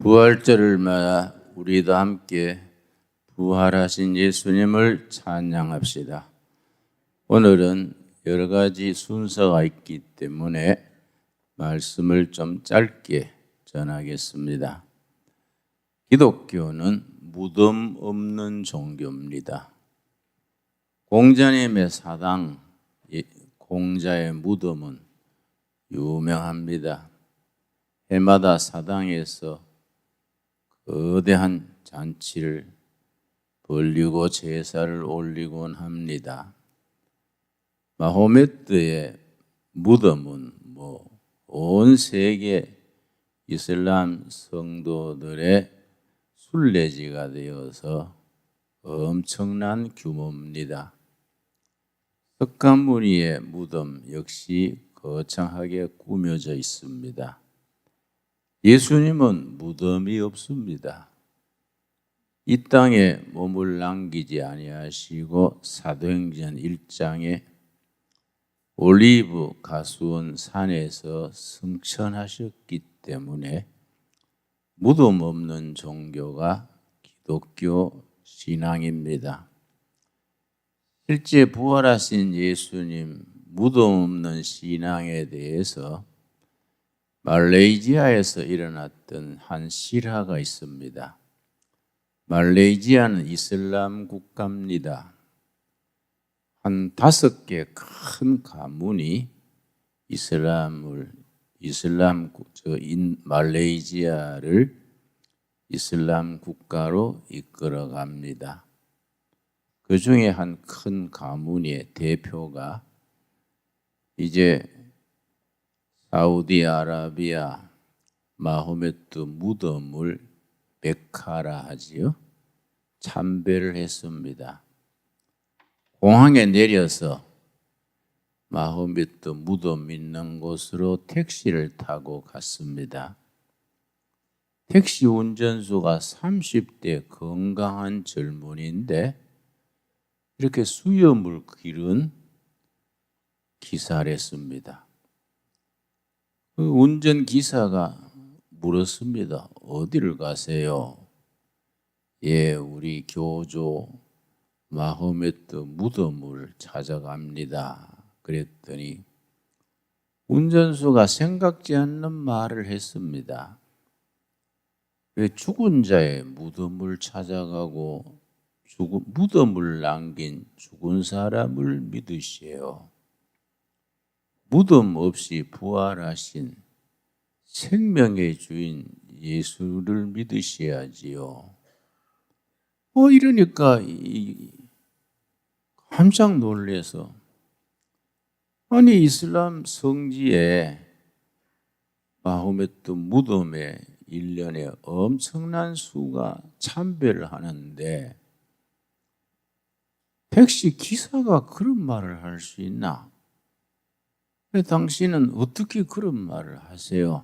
부활절을 맞아 우리도 함께 부활하신 예수님을 찬양합시다. 오늘은 여러 가지 순서가 있기 때문에 말씀을 좀 짧게 전하겠습니다. 기독교는 무덤 없는 종교입니다. 공자님의 사당, 공자의 무덤은 유명합니다. 해마다 사당에서 거대한 잔치를 벌리고 제사를 올리곤 합니다. 마호메트의 무덤은 온 세계 이슬람 성도들의 순례지가 되어서 엄청난 규모입니다. 석가모니의 무덤 역시 거창하게 꾸며져 있습니다. 예수님은 무덤이 없습니다. 이 땅에 몸을 남기지 아니하시고 사도행전 1장에 올리브 가수원 산에서 승천하셨기 때문에 무덤 없는 종교가 기독교 신앙입니다. 실제 부활하신 예수님 무덤 없는 신앙에 대해서 말레이시아에서 일어났던 한 실화가 있습니다. 말레이시아는 이슬람 국가입니다. 한 5개 큰 가문이 말레이시아를 이슬람 국가로 이끌어갑니다. 그 중에 한 큰 가문의 대표가 이제 사우디아라비아 마호메트 무덤을 메카라 하지요. 참배를 했습니다. 공항에 내려서 마호메트 무덤 있는 곳으로 택시를 타고 갔습니다. 택시 운전수가 30대 건강한 젊은이인데 이렇게 수염을 기른 기사를 했습니다. 그 운전기사가 물었습니다. 어디를 가세요? 예, 우리 교조 마호메트 무덤을 찾아갑니다. 그랬더니 운전수가 생각지 않는 말을 했습니다. 왜 죽은 자의 무덤을 찾아가고 무덤을 남긴 죽은 사람을 믿으시오? 무덤 없이 부활하신 생명의 주인 예수를 믿으셔야지요. 이러니까 깜짝 놀라서 아니 이슬람 성지에 마호메트 무덤에 1년에 엄청난 수가 참배를 하는데 택시 기사가 그런 말을 할 수 있나? 당신은 어떻게 그런 말을 하세요?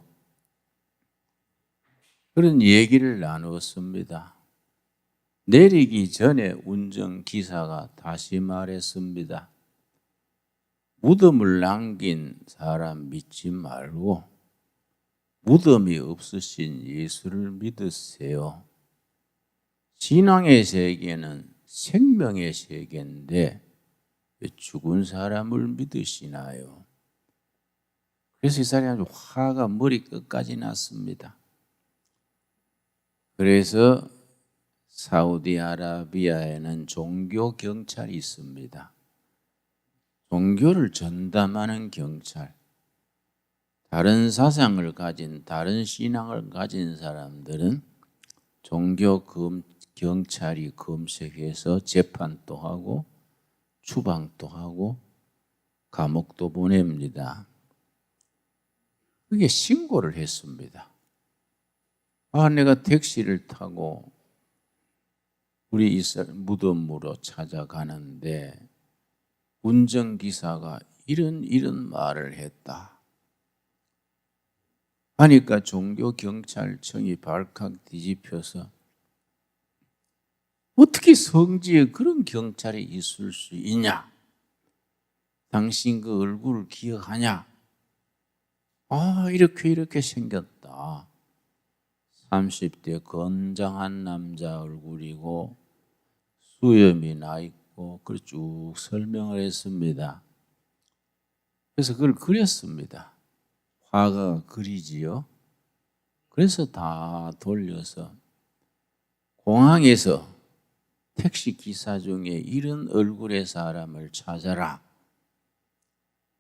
그런 얘기를 나누었습니다. 내리기 전에 운전기사가 다시 말했습니다. 무덤을 남긴 사람 믿지 말고 무덤이 없으신 예수를 믿으세요. 신앙의 세계는 생명의 세계인데 왜 죽은 사람을 믿으시나요? 그래서 이 사람이 아주 화가 머리끝까지 났습니다. 그래서 사우디아라비아에는 종교 경찰이 있습니다. 종교를 전담하는 경찰. 다른 사상을 가진, 다른 신앙을 가진 사람들은 종교 경찰이 검색해서 재판도 하고 추방도 하고 감옥도 보냅니다. 그게 신고를 했습니다. 내가 택시를 타고 우리 무덤으로 찾아가는데 운전기사가 이런 말을 했다. 하니까 종교경찰청이 발칵 뒤집혀서 어떻게 성지에 그런 경찰이 있을 수 있냐? 당신 그 얼굴을 기억하냐? 이렇게 생겼다. 30대 건장한 남자 얼굴이고 수염이 나 있고 그걸 쭉 설명을 했습니다. 그래서 그걸 그렸습니다. 화가가 그리지요. 그래서 다 돌려서 공항에서 택시 기사 중에 이런 얼굴의 사람을 찾아라.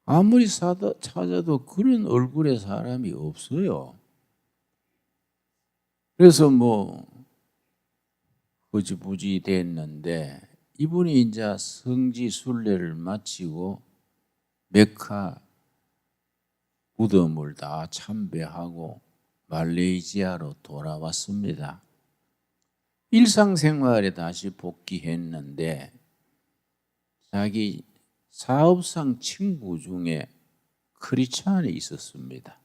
아무리 찾아도 그런 얼굴의 사람이 없어요. 그래서 흐지부지 됐는데 이분이 이제 성지 순례를 마치고 메카 무덤을 다 참배하고 말레이시아로 돌아왔습니다. 일상생활에 다시 복귀했는데 자기 사업상 친구 중에 크리스찬이 있었습니다.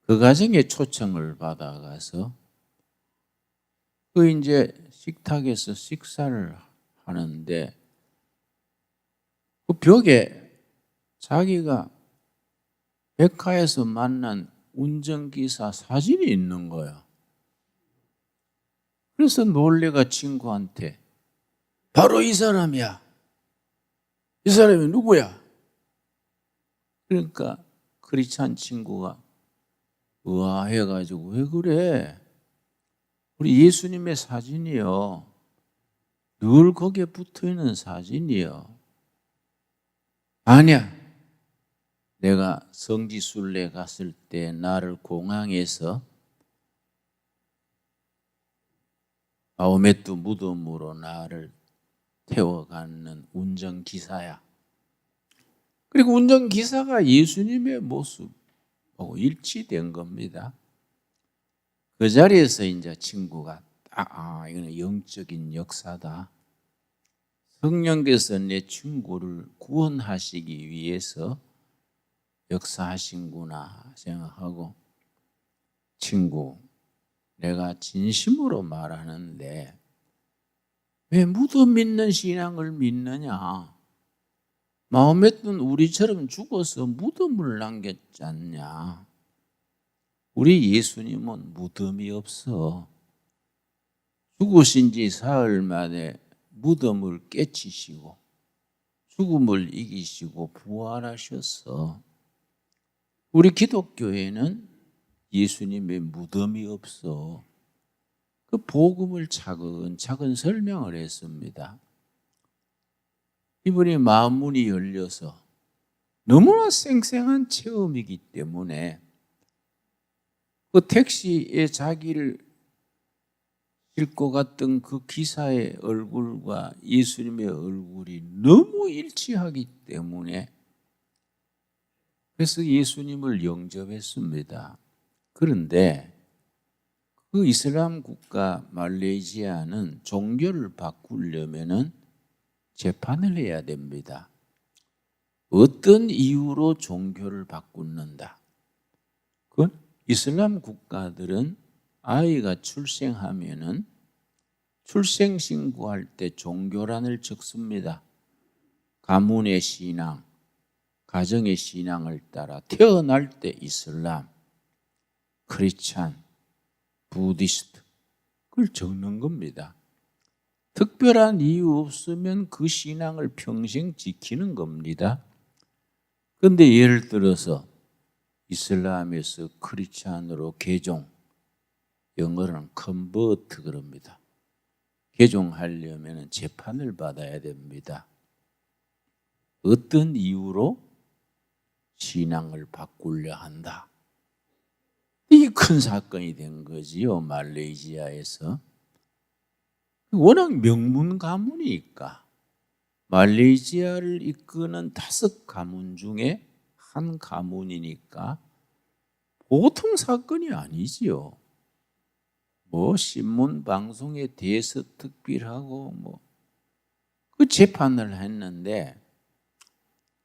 그 가정에 초청을 받아가서 이제 식탁에서 식사를 하는데 그 벽에 자기가 백화에서 만난 운전기사 사진이 있는 거야. 그래서 놀래가 친구한테 바로 이 사람이야. 이 사람이 누구야? 그러니까 크리스찬 친구가 의아해가지고 왜 그래? 우리 예수님의 사진이요. 늘 거기에 붙어있는 사진이요. 아니야. 내가 성지순례 갔을 때 나를 공항에서 마호메트 무덤으로 나를 태워가는 운전기사야. 그리고 운전기사가 예수님의 모습하고 일치된 겁니다. 그 자리에서 이제 친구가 이거는 영적인 역사다. 성령께서 내 친구를 구원하시기 위해서 역사하신구나 생각하고 친구, 내가 진심으로 말하는데 왜 무덤 믿는 신앙을 믿느냐? 마호메트는 우리처럼 죽어서 무덤을 남겼지 않냐? 우리 예수님은 무덤이 없어. 죽으신 지 사흘 만에 무덤을 깨치시고 죽음을 이기시고 부활하셨어. 우리 기독교에는 예수님의 무덤이 없어. 그 복음을 차근차근 설명을 했습니다. 이분이 마음문이 열려서 너무나 생생한 체험이기 때문에 그 택시에 자기를 싣고 갔던 그 기사의 얼굴과 예수님의 얼굴이 너무 일치하기 때문에 그래서 예수님을 영접했습니다. 그런데 그 이슬람 국가 말레이시아는 종교를 바꾸려면은 재판을 해야 됩니다. 어떤 이유로 종교를 바꾸는다? 그건 이슬람 국가들은 아이가 출생하면은 출생 신고할 때 종교란을 적습니다. 가문의 신앙, 가정의 신앙을 따라 태어날 때 이슬람, 크리스찬, 부디스트 그걸 적는 겁니다. 특별한 이유 없으면 그 신앙을 평생 지키는 겁니다. 그런데 예를 들어서 이슬람에서 크리스찬으로 개종, 영어로는 컨버트 그럽니다. 개종하려면 재판을 받아야 됩니다. 어떤 이유로 신앙을 바꾸려 한다. 이게 큰 사건이 된 거지요. 말레이시아에서. 워낙 명문 가문이니까 말레이시아를 이끄는 5 가문 중에 한 가문이니까 보통 사건이 아니지요. 신문 방송에 대해서 특별하고 그 재판을 했는데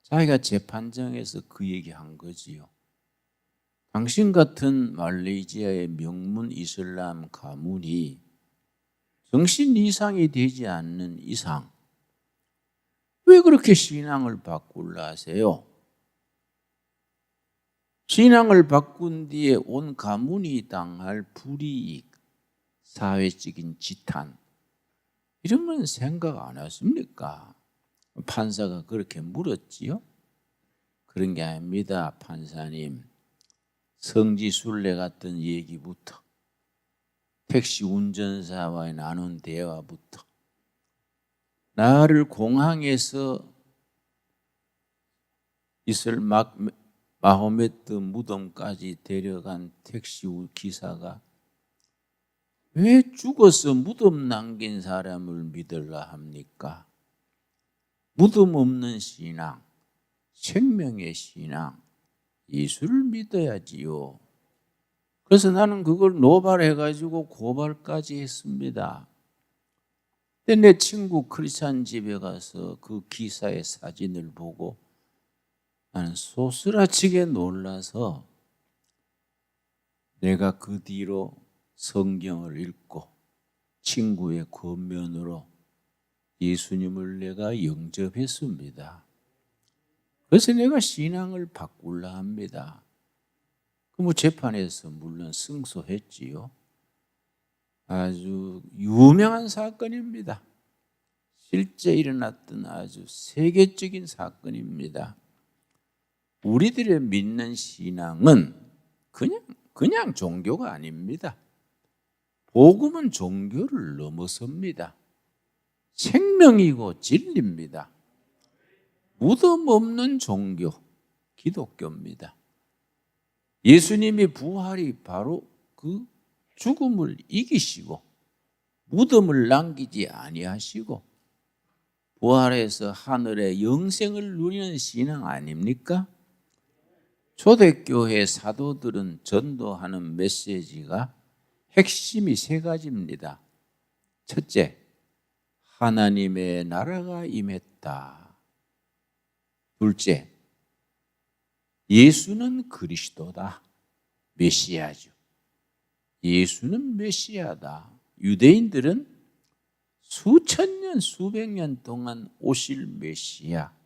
자기가 재판장에서 그 얘기한 거지요. 당신 같은 말레이시아의 명문 이슬람 가문이 정신 이상이 되지 않는 이상 왜 그렇게 신앙을 바꾸려 하세요? 신앙을 바꾼 뒤에 온 가문이 당할 불이익, 사회적인 지탄, 이런 건 생각 안 하십니까? 판사가 그렇게 물었지요? 그런 게 아닙니다, 판사님. 성지순례 같은 얘기부터, 택시 운전사와의 나눈 대화부터, 나를 공항에서 이슬 마호메트 무덤까지 데려간 택시 기사가 왜 죽어서 무덤 남긴 사람을 믿으려 합니까? 무덤 없는 신앙, 생명의 신앙, 예수를 믿어야지요. 그래서 나는 그걸 노발해가지고 고발까지 했습니다. 근데 내 친구 크리스찬 집에 가서 그 기사의 사진을 보고 나는 소스라치게 놀라서 내가 그 뒤로 성경을 읽고 친구의 권면으로 예수님을 내가 영접했습니다. 그래서 내가 신앙을 바꾸려 합니다. 그 재판에서 물론 승소했지요. 아주 유명한 사건입니다. 실제 일어났던 아주 세계적인 사건입니다. 우리들의 믿는 신앙은 그냥 종교가 아닙니다. 복음은 종교를 넘어섭니다. 생명이고 진리입니다. 무덤 없는 종교, 기독교입니다. 예수님의 부활이 바로 그 죽음을 이기시고 무덤을 남기지 아니하시고 부활해서 하늘의 영생을 누리는 신앙 아닙니까? 초대교회 사도들은 전도하는 메시지가 핵심이 세 가지입니다. 첫째, 하나님의 나라가 임했다. 둘째, 예수는 그리스도다. 메시아죠. 예수는 메시아다. 유대인들은 수천 년, 수백 년 동안 오실 메시아,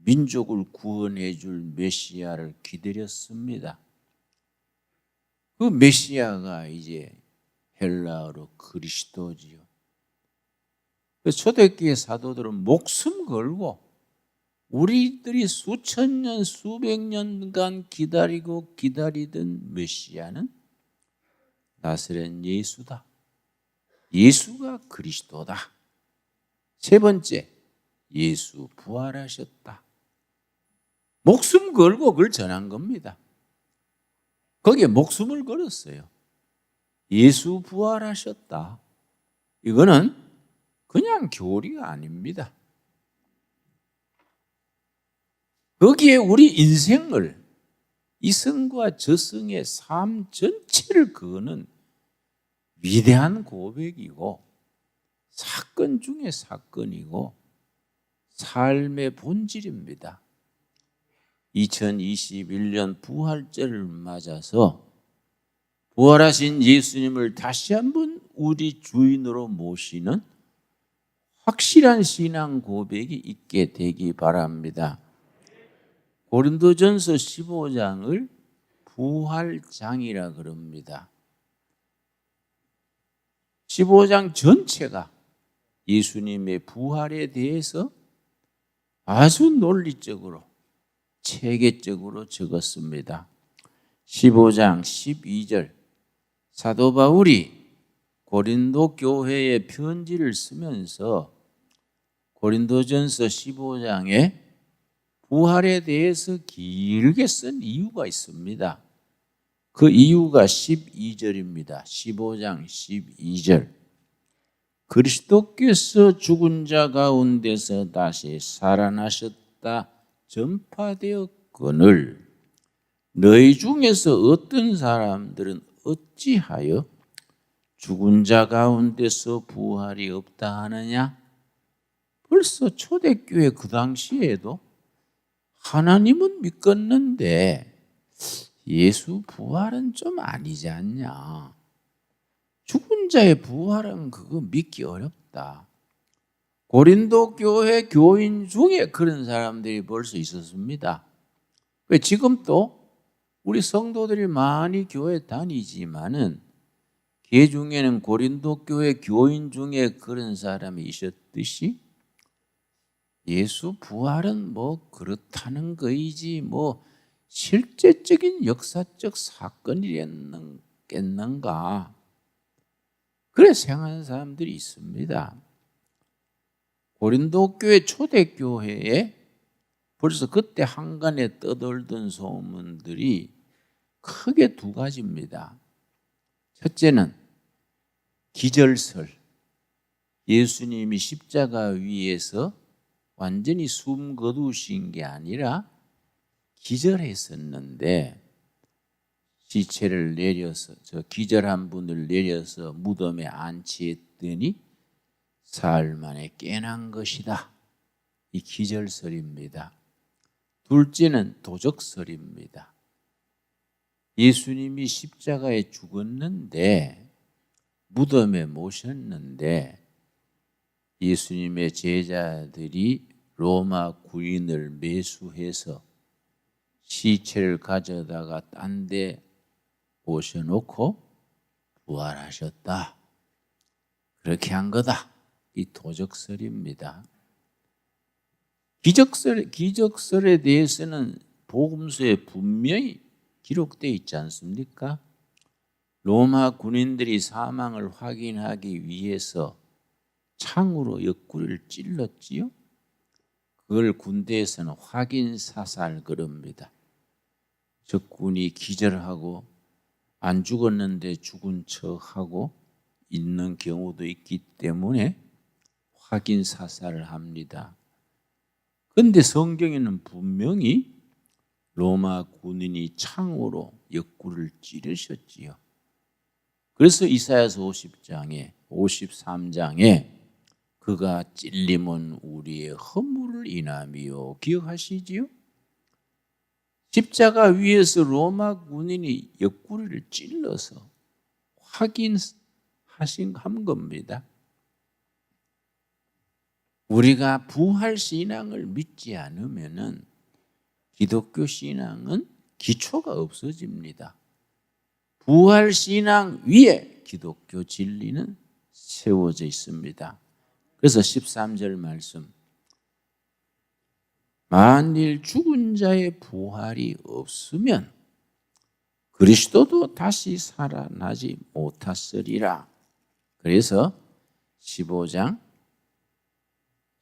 민족을 구원해 줄 메시아를 기다렸습니다. 그 메시아가 이제 헬라어로 그리스도지요. 초대교회 사도들은 목숨 걸고 우리들이 수천 년, 수백 년간 기다리던 메시아는 나사렛 예수다. 예수가 그리스도다. 세 번째, 예수 부활하셨다. 목숨 걸고 그걸 전한 겁니다. 거기에 목숨을 걸었어요. 예수 부활하셨다. 이거는 그냥 교리가 아닙니다. 거기에 우리 인생을, 이성과 저성의 삶 전체를 거는 위대한 고백이고 사건 중에 사건이고 삶의 본질입니다. 2021년 부활절을 맞아서 부활하신 예수님을 다시 한번 우리 주인으로 모시는 확실한 신앙 고백이 있게 되기 바랍니다. 고린도전서 15장을 부활장이라 그럽니다. 15장 전체가 예수님의 부활에 대해서 아주 논리적으로, 체계적으로 적었습니다. 15장 12절, 사도 바울이 고린도 교회에 편지를 쓰면서 고린도전서 15장에 부활에 대해서 길게 쓴 이유가 있습니다. 그 이유가 12절입니다. 15장 12절. 그리스도께서 죽은 자 가운데서 다시 살아나셨다 전파되었거늘 너희 중에서 어떤 사람들은 어찌하여 죽은 자 가운데서 부활이 없다 하느냐? 벌써 초대교회 그 당시에도 하나님은 믿겠는데 예수 부활은 좀 아니지 않냐? 죽은 자의 부활은 그거 믿기 어렵다. 고린도 교회 교인 중에 그런 사람들이 벌써 있었습니다. 지금 또 우리 성도들이 많이 교회 다니지만은 그 중에는 고린도 교회 교인 중에 그런 사람이 있었듯이 예수 부활은 뭐 그렇다는 거이지 뭐 실제적인 역사적 사건이겠는가 그래 생각하는 사람들이 있습니다. 고린도 교회 초대교회에 벌써 그때 한간에 떠돌던 소문들이 크게 두 가지입니다. 첫째는 기절설, 예수님이 십자가 위에서 완전히 숨 거두신 게 아니라 기절했었는데 시체를 내려서 저 기절한 분을 내려서 무덤에 안치했더니 사흘 만에 깨난 것이다. 이 기절설입니다. 둘째는 도적설입니다. 예수님이 십자가에 죽었는데 무덤에 모셨는데 예수님의 제자들이 로마 구인을 매수해서 시체를 가져다가 딴 데 모셔놓고 부활하셨다. 그렇게 한 거다. 이 도적설입니다. 기적설에 대해서는 복음서에 분명히 기록되어 있지 않습니까? 로마 군인들이 사망을 확인하기 위해서 창으로 옆구리를 찔렀지요. 그걸 군대에서는 확인사살 그럽니다. 적군이 기절하고 안 죽었는데 죽은 척하고 있는 경우도 있기 때문에 확인사살을 합니다. 그런데 성경에는 분명히 로마 군인이 창으로 옆구리를 찌르셨지요. 그래서 이사야서 53장에 그가 찔림은 우리의 허물을 인함이요. 기억하시지요? 십자가 위에서 로마 군인이 옆구리를 찔러서 확인한 겁니다. 우리가 부활 신앙을 믿지 않으면은 기독교 신앙은 기초가 없어집니다. 부활 신앙 위에 기독교 진리는 세워져 있습니다. 그래서 13절 말씀, 만일 죽은 자의 부활이 없으면 그리스도도 다시 살아나지 못하으리라. 그래서 15장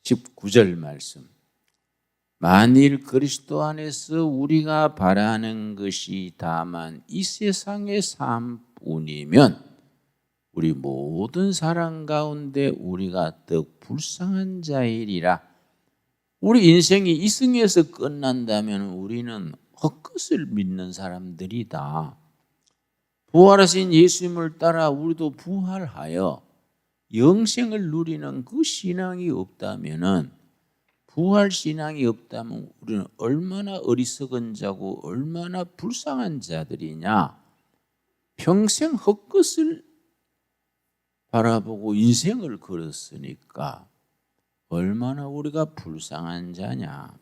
19절 말씀, 만일 그리스도 안에서 우리가 바라는 것이 다만 이 세상의 삶뿐이면 우리 모든 사람 가운데 우리가 더 불쌍한 자이리라. 우리 인생이 이승에서 끝난다면 우리는 헛것을 믿는 사람들이다. 부활하신 예수님을 따라 우리도 부활하여 영생을 누리는 그 신앙이 없다면, 부활 신앙이 없다면 우리는 얼마나 어리석은 자고 얼마나 불쌍한 자들이냐. 평생 헛것을 바라보고 인생을 걸었으니까 얼마나 우리가 불쌍한 자냐.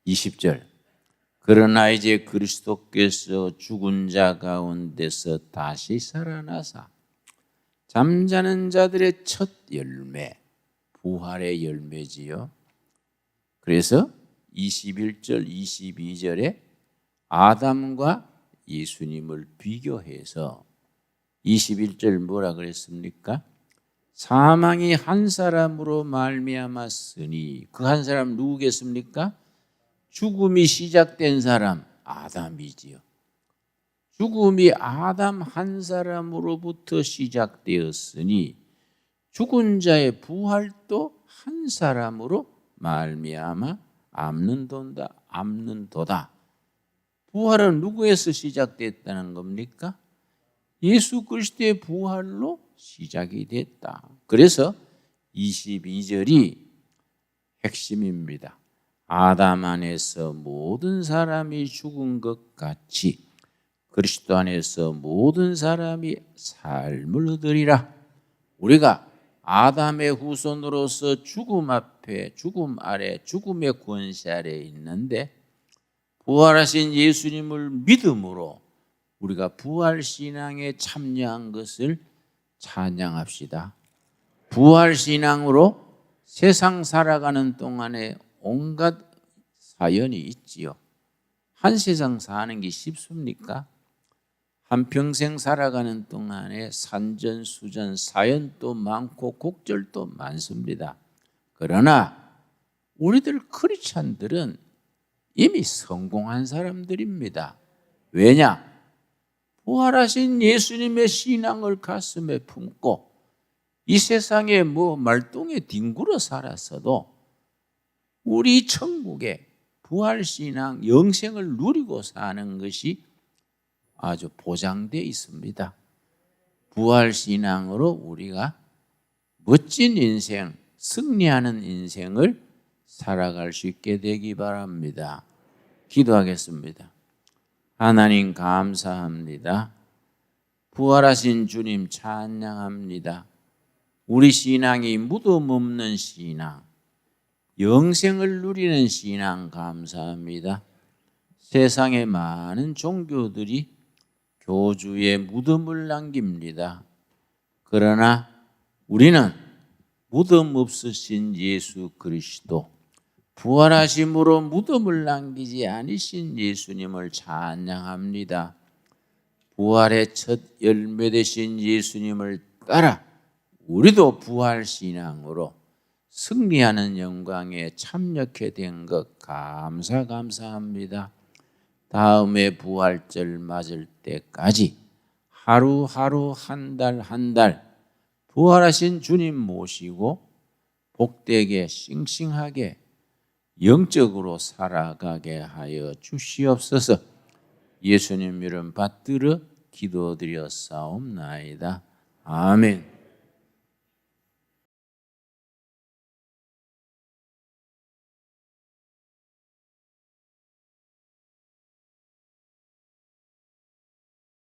20절, 그러나 이제 그리스도께서 죽은 자 가운데서 다시 살아나사 잠자는 자들의 첫 열매, 부활의 열매지요. 그래서 21절, 22절에 아담과 예수님을 비교해서 21절 뭐라 그랬습니까? 사망이 한 사람으로 말미암았으니 그 한 사람 누구겠습니까? 죽음이 시작된 사람 아담이지요. 죽음이 아담 한 사람으로부터 시작되었으니 죽은 자의 부활도 한 사람으로 말미암아 암는도다. 부활은 누구에서 시작됐다는 겁니까? 예수 그리스도의 부활로 시작이 됐다. 그래서 22절이 핵심입니다. 아담 안에서 모든 사람이 죽은 것 같이 그리스도 안에서 모든 사람이 삶을 얻으리라. 우리가 아담의 후손으로서 죽음 앞에, 죽음 아래, 죽음의 권세 아래 있는데 부활하신 예수님을 믿음으로 우리가 부활신앙에 참여한 것을 찬양합시다. 부활신앙으로 세상 살아가는 동안에 온갖 사연이 있지요. 한 세상 사는 게 쉽습니까? 한평생 살아가는 동안에 산전수전 사연도 많고 곡절도 많습니다. 그러나 우리들 크리스찬들은 이미 성공한 사람들입니다. 왜냐? 부활하신 예수님의 신앙을 가슴에 품고 이 세상에 말똥에 뒹굴어 살았어도 우리 천국에 부활신앙 영생을 누리고 사는 것이 아주 보장되어 있습니다. 부활신앙으로 우리가 멋진 인생, 승리하는 인생을 살아갈 수 있게 되기 바랍니다. 기도하겠습니다. 하나님 감사합니다. 부활하신 주님 찬양합니다. 우리 신앙이 무덤 없는 신앙, 영생을 누리는 신앙 감사합니다. 세상에 많은 종교들이 교주의 무덤을 남깁니다. 그러나 우리는 무덤 없으신 예수 그리스도, 부활하심으로 무덤을 남기지 않으신 예수님을 찬양합니다. 부활의 첫 열매 되신 예수님을 따라 우리도 부활신앙으로 승리하는 영광에 참여하게 된 것 감사합니다. 다음에 부활절 맞을 때까지 하루하루 한 달 부활하신 주님 모시고 복되게 싱싱하게 영적으로 살아가게 하여 주시옵소서. 예수님 이름 받들어 기도드렸사옵나이다. 아멘.